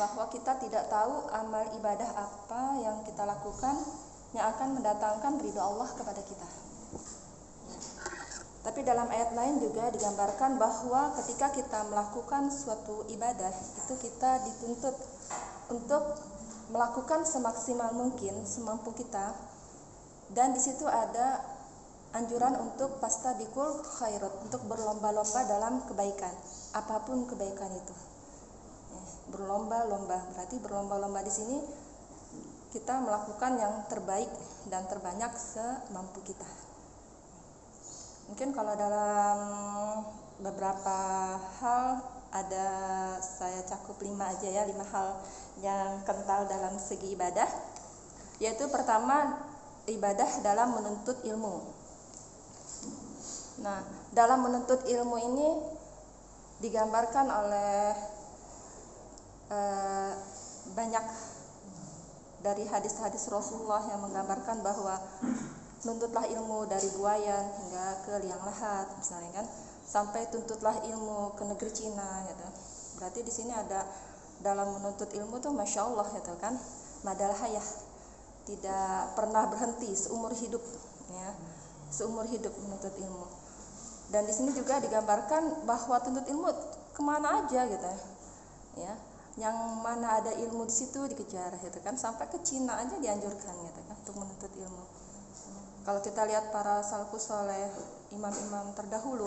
bahwa kita tidak tahu amal ibadah apa yang kita lakukan yang akan mendatangkan ridha Allah kepada kita. Tapi dalam ayat lain juga digambarkan bahwa ketika kita melakukan suatu ibadah itu kita dituntut untuk melakukan semaksimal mungkin, semampu kita. Dan di situ ada anjuran untuk fastabiqul khairat, untuk berlomba-lomba dalam kebaikan, apapun kebaikan itu. Berlomba-lomba, berarti berlomba-lomba di sini kita melakukan yang terbaik dan terbanyak semampu kita. Mungkin kalau dalam beberapa hal ada saya cakup 5 aja ya, 5 hal yang kental dalam segi ibadah. Yaitu pertama, ibadah dalam menuntut ilmu. Nah, dalam menuntut ilmu ini digambarkan oleh banyak dari hadis-hadis Rasulullah yang menggambarkan bahwa nuntutlah ilmu dari buayan hingga ke liang lahat, misalnya kan, sampai tuntutlah ilmu ke negeri Cina, gitu. Berarti di sini ada dalam menuntut ilmu tuh masya Allah, gitu kan, madal hayah, tidak pernah berhenti seumur hidup, ya, seumur hidup menuntut ilmu. Dan di sini juga digambarkan bahwa tuntut ilmu kemana aja, gitu, ya, yang mana ada ilmu di situ dikejar, gitu kan, sampai ke Cina aja dianjurkan, gitu kan, untuk menuntut ilmu. Kalau kita lihat para salafus saleh, imam-imam terdahulu,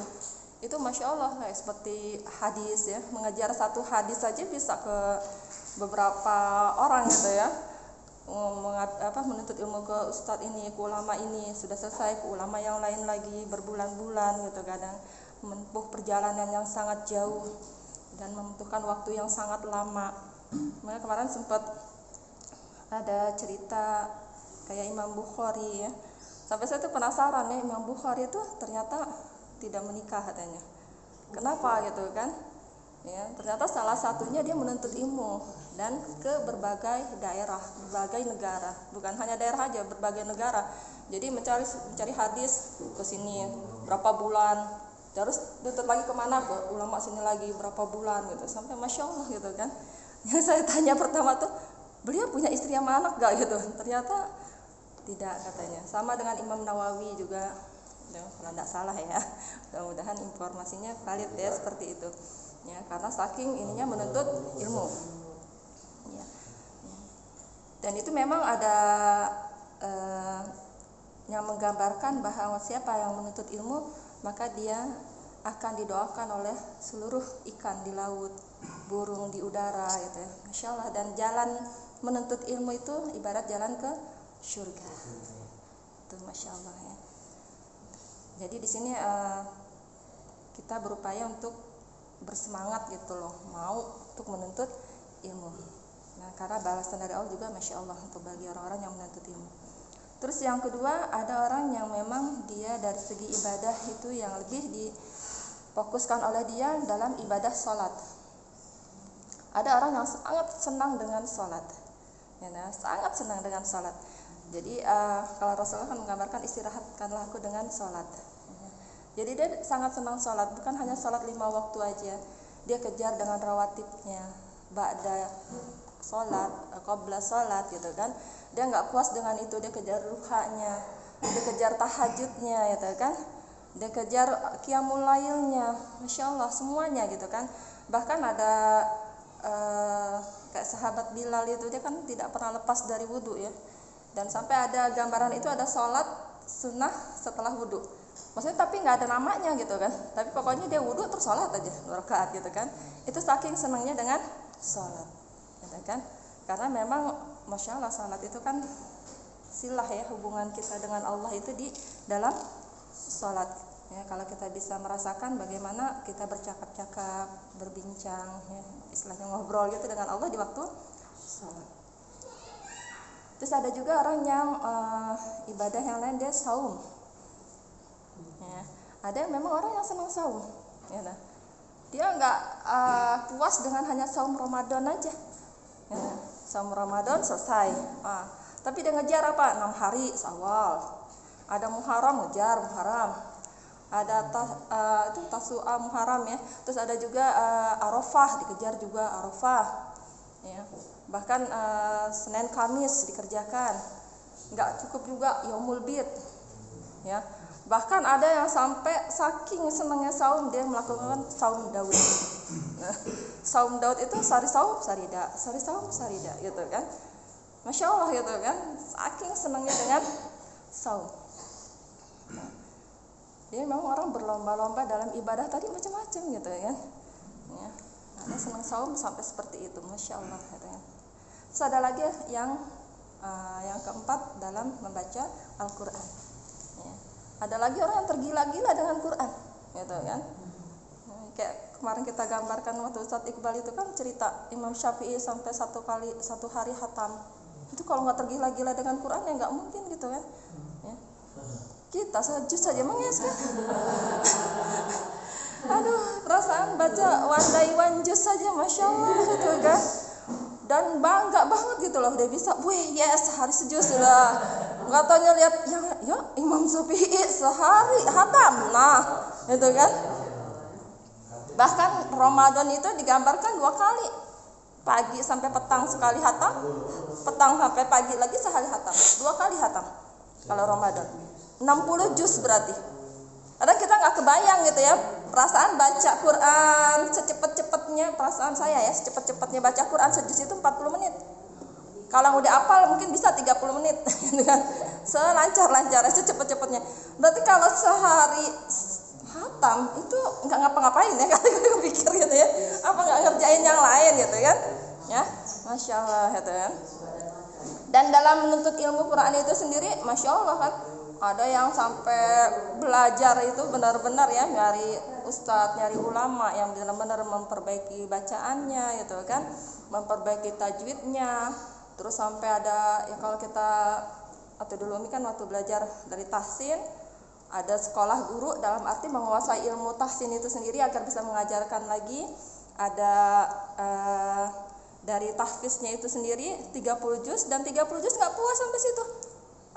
itu masya Allah kayak seperti hadis ya, mengejar satu hadis saja bisa ke beberapa orang gitu ya, menuntut ilmu ke ustadz ini, ke ulama ini, sudah selesai ke ulama yang lain lagi berbulan-bulan gitu, kadang menempuh perjalanan yang sangat jauh dan membutuhkan waktu yang sangat lama. Makanya kemarin sempat ada cerita kayak Imam Bukhari ya. Sampai saya tuh penasaran ya, Imam Bukhari itu ternyata tidak menikah katanya. Kenapa gitu kan? Ya, ternyata salah satunya dia menuntut ilmu dan ke berbagai daerah, berbagai negara, bukan hanya daerah aja, berbagai negara. Jadi mencari hadis ke sini berapa bulan, terus tuntut lagi kemana, ke ulama sini lagi berapa bulan gitu, sampai masya Allah gitu kan. Yang saya tanya pertama tuh, beliau punya istri sama anak gak gitu? Ternyata tidak katanya. Sama dengan Imam Nawawi juga, kalau tidak salah ya, mudah-mudahan informasinya valid ya, seperti itu ya, karena saking ininya menuntut ilmu ya. Dan itu memang ada yang menggambarkan bahwa siapa yang menuntut ilmu maka dia akan didoakan oleh seluruh ikan di laut, burung di udara gitu ya. Masya Allah. Dan jalan menuntut ilmu itu ibarat jalan ke surga. Itu masya Allah ya. Jadi di sini kita berupaya untuk bersemangat gitu loh, mau untuk menuntut ilmu. Nah, karena balasan dari Allah juga masya Allah untuk bagi orang-orang yang menuntut ilmu. Terus yang kedua, ada orang yang memang dia dari segi ibadah itu yang lebih difokuskan oleh dia dalam ibadah sholat. Ada orang yang sangat senang dengan sholat, ya, nah, sangat senang dengan sholat. Jadi kalau Rasulullah kan menggambarkan istirahatkanlah aku dengan sholat. Jadi dia sangat senang sholat, bukan hanya sholat 5 waktu aja. Dia kejar dengan rawatibnya, ba'da sholat, qabla sholat gitu kan. Dia nggak puas dengan itu, dia kejar duhanya, dia kejar tahajudnya gitu kan. Dia kejar qiyamul lailnya, masya Allah semuanya gitu kan. Bahkan ada kayak sahabat Bilal itu, dia kan tidak pernah lepas dari wudhu ya. Dan sampai ada gambaran itu ada sholat sunnah setelah wudhu. Maksudnya tapi nggak ada namanya gitu kan. Tapi pokoknya dia wudhu terus sholat aja 2 rakaat gitu kan. Itu saking senangnya dengan sholat, gitu kan. Karena memang masya Allah sholat itu kan silah ya, hubungan kita dengan Allah itu di dalam sholat. Ya, kalau kita bisa merasakan bagaimana kita bercakap-cakap, berbincang, ya, istilahnya ngobrol gitu dengan Allah di waktu sholat. Terus ada juga orang yang ibadah yang lain dia saum. Ya, ada yang memang orang yang senang saum. Ya, nah, dia nggak puas dengan hanya saum Ramadan aja. Ya, saum Ramadan selesai. Tapi dia ngejar apa? 6 hari Syawal. Ada Muharram, ngejar Muharram. Ada Tasu'a Muharram ya. Terus ada juga Arafah, dikejar juga Arafah. ya. Bahkan Senin Kamis dikerjakan, nggak cukup juga yaumul bid, ya. Bahkan ada yang sampai saking senangnya saum dia melakukan saum Daud. Nah, saum Daud itu sari saum sarida, sari saum sarida gitu kan. Masya Allah gitu kan, saking senangnya dengan saum. Nah, jadi memang orang berlomba-lomba dalam ibadah tadi macam-macam gitu kan. Ya, ada senang saum sampai seperti itu, Masya Allah gitu kan. Terus ada lagi yang keempat dalam membaca Al-Quran. Ya. Ada lagi orang yang tergila-gila dengan Quran, gitu kan. Kayak kemarin kita gambarkan waktu Ustadz Iqbal itu kan cerita Imam Syafi'i sampai satu hari khatam. Itu kalau nggak tergila-gila dengan Quran ya nggak mungkin gitu kan. Ya. Kita sejus saja menges kan. Aduh, perasaan baca one day one juz saja, Masya Allah gitu kan. Dan bangga banget gitu loh, udah bisa, wih yes, hari sejus sudah. Nggak taunya lihat, ya Imam Syafi'i sehari hatam, nah gitu kan. Bahkan Ramadan itu digambarkan 2 kali, pagi sampai petang sekali hatam, petang sampai pagi lagi sehari hatam, 2 kali hatam. Kalau Ramadan 60 juz berarti. Kadang kita nggak kebayang gitu ya, perasaan baca Quran secepat-cepatnya, perasaan saya ya, secepat-cepatnya baca Quran sejuz itu 40 menit. Kalau udah hafal mungkin bisa 30 menit selancar-lancarnya, secepat-cepatnya. Berarti kalau sehari hatam itu nggak ngapa-ngapain ya, kalau pikir gitu ya, apa nggak ngerjain yang lain gitu kan ya. Masya Allah gitu kan. Dan dalam menuntut ilmu Quran itu sendiri, Masya Allah kan, ada yang sampai belajar itu benar-benar ya, nyari ustadz, nyari ulama yang benar-benar memperbaiki bacaannya gitu kan, memperbaiki tajwidnya. Terus sampai ada ya, kalau kita atau dulu ini kan waktu belajar dari tahsin, ada sekolah guru dalam arti menguasai ilmu tahsin itu sendiri agar bisa mengajarkan lagi. Ada dari tahfiznya itu sendiri 30 juz, dan 30 juz nggak puas sampai situ.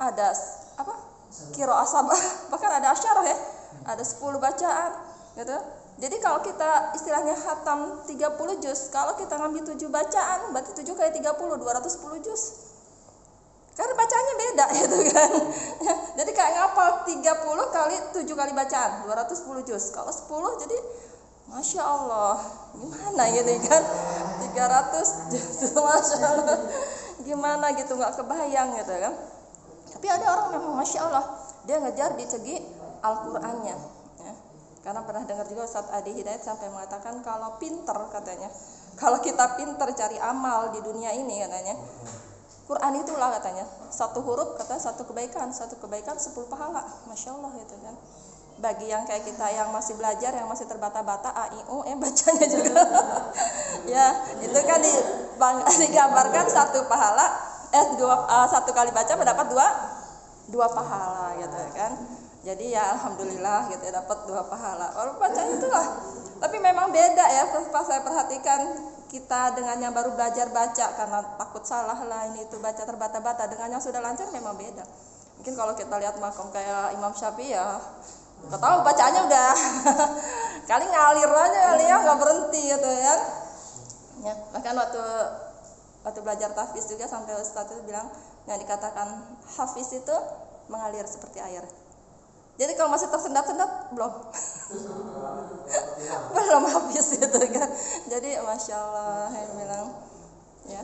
Ada apa? Qiraah sabah, bahkan ada asyarah ya, ada 10 bacaan gitu. Jadi kalau kita istilahnya khatam 30 juz, kalau kita ngambil 7 bacaan, berarti 7 kali 30, 210 juz. Karena bacaannya beda gitu kan. Jadi kayak ngapal 30 kali 7 kali bacaan, 210 juz. Kalau 10 jadi Masya Allah, gimana gitu kan, 300 juz, Masya Allah, gimana gitu, nggak kebayang gitu kan. Tapi ada orang memang Masya Allah, dia ngejar di segi Al-Qur'annya ya. Karena pernah dengar juga Ustadz Adi Hidayat sampai mengatakan kalau pinter katanya, kalau kita pinter cari amal di dunia ini katanya, Quran itulah katanya, 1 huruf kata 1 kebaikan, 1 kebaikan 10 pahala. Masya Allah gitu kan. Bagi yang kayak kita yang masih belajar, yang masih terbata-bata a i u bacanya juga ya, itu kan digambarkan 1 pahala, 1 kali baca mendapat 2 pahala gitu kan. Jadi ya alhamdulillah gitu ya, dapat 2 pahala. Walaupun bacanya itulah, tapi memang beda ya. Pas saya perhatikan kita dengan yang baru belajar baca karena takut salah lah ini itu baca terbata-bata, dengan yang sudah lancar memang beda. Mungkin kalau kita lihat makom kayak Imam Syafi'i ya, nggak tahu bacaannya udah kali ngalir aja kali ya, nggak berhenti gitu ya. Ya bahkan waktu belajar tahfiz juga sampai Ustadz itu bilang yang dikatakan hafiz itu mengalir seperti air. Jadi kalau masih tersendat-sendat belum belum habis gitu kan. Jadi Masya Allah yang bilang ya.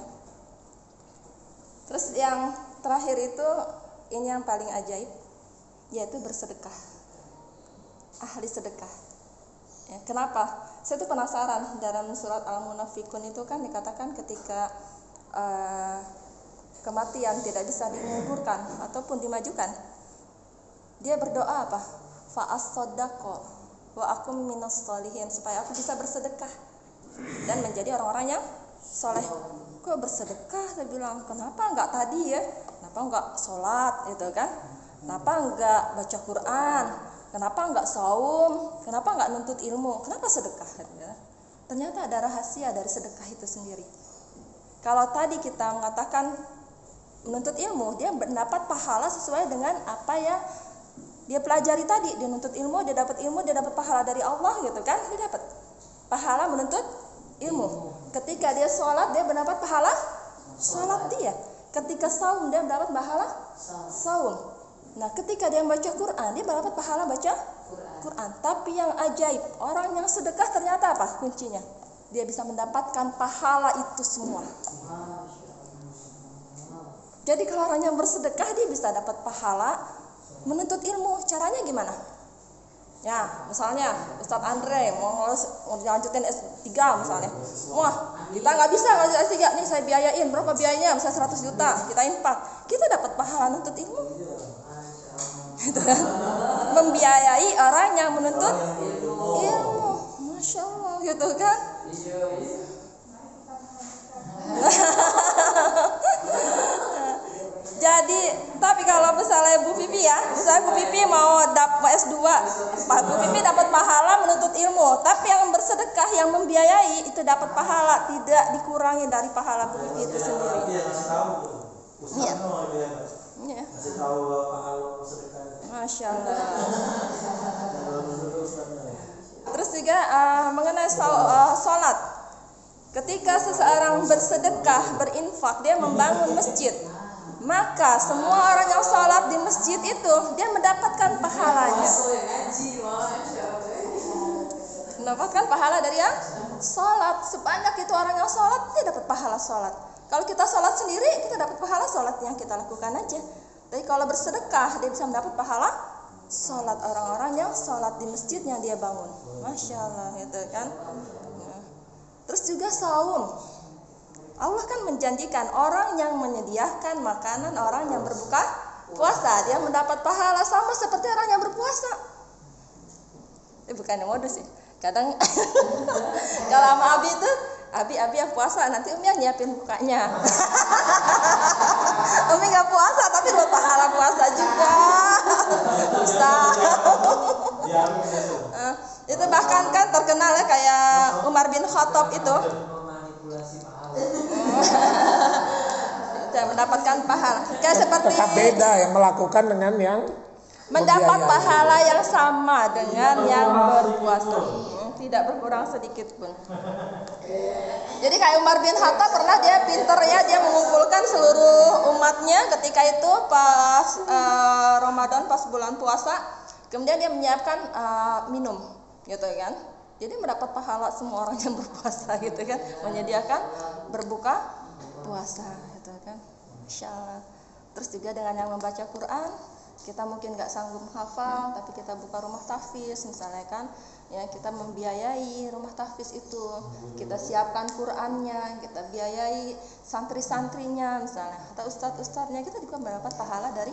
Terus yang terakhir itu ini yang paling ajaib, yaitu bersedekah, ahli sedekah ya. Kenapa? Saya tuh penasaran, dalam surat Al-Munafikun itu kan dikatakan ketika kematian tidak bisa digugurkan ataupun dimajukan, dia berdoa apa? Fa'as-sodako wa akum minas sholihin, supaya aku bisa bersedekah dan menjadi orang-orang yang soleh. Kok bersedekah? Saya bilang, kenapa enggak tadi ya? Kenapa enggak sholat gitu kan? Kenapa enggak baca Quran? Kenapa enggak saum? Kenapa enggak nuntut ilmu? Kenapa sedekah? Ternyata ada rahasia dari sedekah itu sendiri. Kalau tadi kita mengatakan menuntut ilmu, dia mendapat pahala sesuai dengan apa ya dia pelajari tadi. Dia nuntut ilmu, dia dapat ilmu, dia dapat pahala dari Allah gitu kan. Dia dapat pahala menuntut ilmu. Ketika dia sholat, dia mendapat pahala sholat dia. Ketika saum, dia mendapat pahala saum. Nah, ketika dia membaca Quran, dia mendapat pahala baca Quran. Tapi yang ajaib, orang yang sedekah ternyata apa kuncinya? Dia bisa mendapatkan pahala itu semua. Jadi kalau orang yang bersedekah, dia bisa dapat pahala menuntut ilmu. Caranya gimana? Ya, misalnya Ustadz Andre mau lanjutin S3 misalnya. Wah, kita nggak bisa lanjut S3 nih, saya biayain. Berapa biayanya? Misalnya 100 juta, kita infak. Kita dapat pahala menuntut ilmu. Gitu kan? Membiayai orang yang menuntut ilmu. Masya Allah, gitu kan? Jadi, tapi kalau misalnya Bu Pipi ya, misalnya Bu Pipi mau S2, Bu Pipi dapat pahala menuntut ilmu. Tapi yang bersedekah, yang membiayai itu dapat pahala, tidak dikurangi dari pahala Bu Pipi itu sendiri. Iya. Iya. Masya Allah. Terus juga mengenai sholat. Ketika seseorang bersedekah, berinfak, dia membangun masjid, maka semua orang yang sholat di masjid itu dia mendapatkan pahalanya. Mendapatkan pahala dari yang sholat. Sebanyak itu orang yang sholat, dia dapat pahala sholat. Kalau kita sholat sendiri, kita dapat pahala sholat yang kita lakukan aja. Tapi kalau bersedekah, dia bisa mendapat pahala sholat orang-orang yang sholat di masjid yang dia bangun. Masya Allah, gitu kan. Terus juga saum. Allah kan menjanjikan orang yang menyediakan makanan orang yang berbuka puasa, dia mendapat pahala sama seperti orang yang berpuasa. Bukan yang modus sih. Kadang kalau sama Abi itu, Abi yang puasa, nanti Umi yang nyiapin bukanya. Umi nggak puasa tapi dapat pahala puasa juga. Bisa. Itu bahkan kan terkenal ya, kayak Umar bin Khattab itu. Saya mendapatkan pahala. Kayak seperti tetap beda yang melakukan dengan yang mendapat pahala yang sama dengan yang berpuasa. Tidak berkurang sedikit pun. Jadi kayak Umar bin Khattab pernah, dia pinter ya, dia mengumpulkan seluruh umatnya ketika itu pas Ramadan, pas bulan puasa. Kemudian dia menyiapkan minum, gitu kan. Jadi mendapat pahala semua orang yang berpuasa, gitu kan, menyediakan berbuka puasa, gitu kan. Masya Allah. Terus juga dengan yang membaca Quran, kita mungkin nggak sanggup hafal, tapi kita buka rumah tahfiz misalnya kan, ya kita membiayai rumah tahfiz itu, kita siapkan Qurannya, kita biayai santri-santrinya misalnya, atau ustadz-ustadznya, kita juga mendapat pahala dari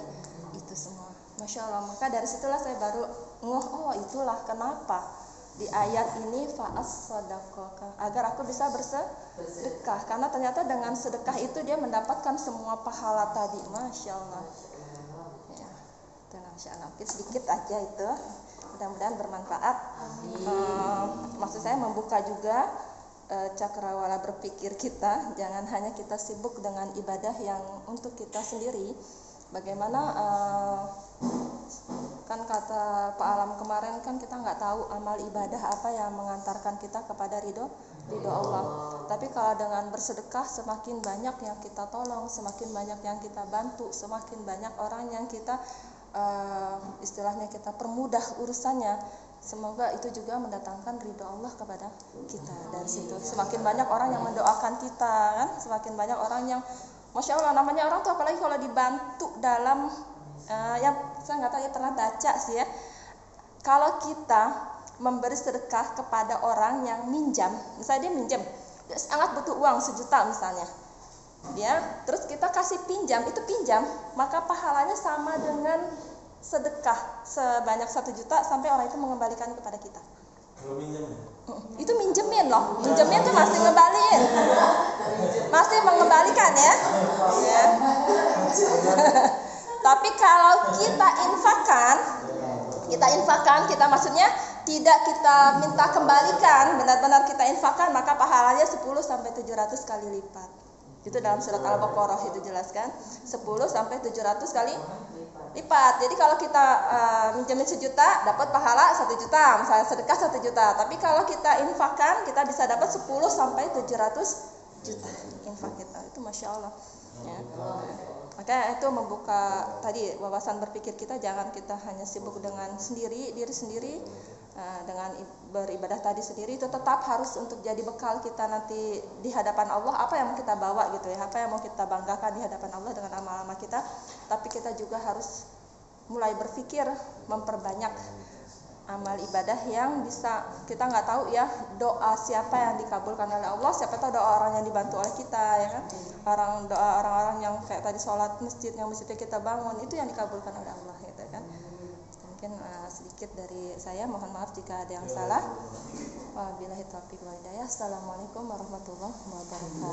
itu semua. Masya Allah. Maka dari situlah saya baru oh itulah kenapa di ayat ini fa'as sadaqah, agar aku bisa bersedekah, karena ternyata dengan sedekah itu dia mendapatkan semua pahala tadi. Masya Allah. Ya, itu Masya Allah. Mungkin sedikit aja itu, mudah-mudahan bermanfaat. Maksud saya membuka juga cakrawala berpikir kita, jangan hanya kita sibuk dengan ibadah yang untuk kita sendiri. Bagaimana kan kata Pak Alam kemarin kan, kita nggak tahu amal ibadah apa yang mengantarkan kita kepada ridho Allah. Tapi kalau dengan bersedekah, semakin banyak yang kita tolong, semakin banyak yang kita bantu, semakin banyak orang yang kita istilahnya kita permudah urusannya. Semoga itu juga mendatangkan ridho Allah kepada kita. Dari situ semakin banyak orang yang mendoakan kita kan, semakin banyak orang yang Masya Allah, namanya orang tuh apalagi kalau dibantu dalam yang saya nggak tahu ya, pernah baca sih ya, kalau kita memberi sedekah kepada orang yang minjam, misalnya dia minjam, dia sangat butuh uang 1 juta misalnya, dia terus kita kasih pinjam, itu pinjam, maka pahalanya sama dengan sedekah sebanyak 1 juta sampai orang itu mengembalikan kepada kita. Kalau minjem ya? Itu minjemin loh, minjemin tuh masih ngembaliin, masih mengembalikan ya. Tapi kalau kita infakkan, kita maksudnya tidak kita minta kembalikan, benar-benar kita infakkan, maka pahalanya 10 sampai 700 kali lipat. Itu dalam surat Al-Baqarah itu jelaskan 10 sampai 700 kali lipat. Jadi kalau kita minjemin 1 juta dapat pahala 1 juta, misalnya sedekah 1 juta. Tapi kalau kita infakkan kita bisa dapat 10 sampai 700 juta infak kita. Itu Masya Allah ya. Maka itu membuka tadi wawasan berpikir kita, jangan kita hanya sibuk dengan diri sendiri, dengan beribadah tadi sendiri. Itu tetap harus untuk jadi bekal kita nanti di hadapan Allah, apa yang mau kita bawa gitu ya, apa yang mau kita banggakan di hadapan Allah dengan amal-amal kita. Tapi kita juga harus mulai berpikir memperbanyak amal ibadah yang bisa, kita nggak tahu ya doa siapa yang dikabulkan oleh Allah, siapa tahu doa orang yang dibantu oleh kita ya kan, doa orang-orang yang kayak tadi sholat yang masjidnya kita bangun itu yang dikabulkan oleh Allah gitu kan. Mungkin sedikit dari saya, mohon maaf jika ada yang salah. Wabillahi taufiq wal hidayah. Assalamualaikum warahmatullahi wabarakatuh.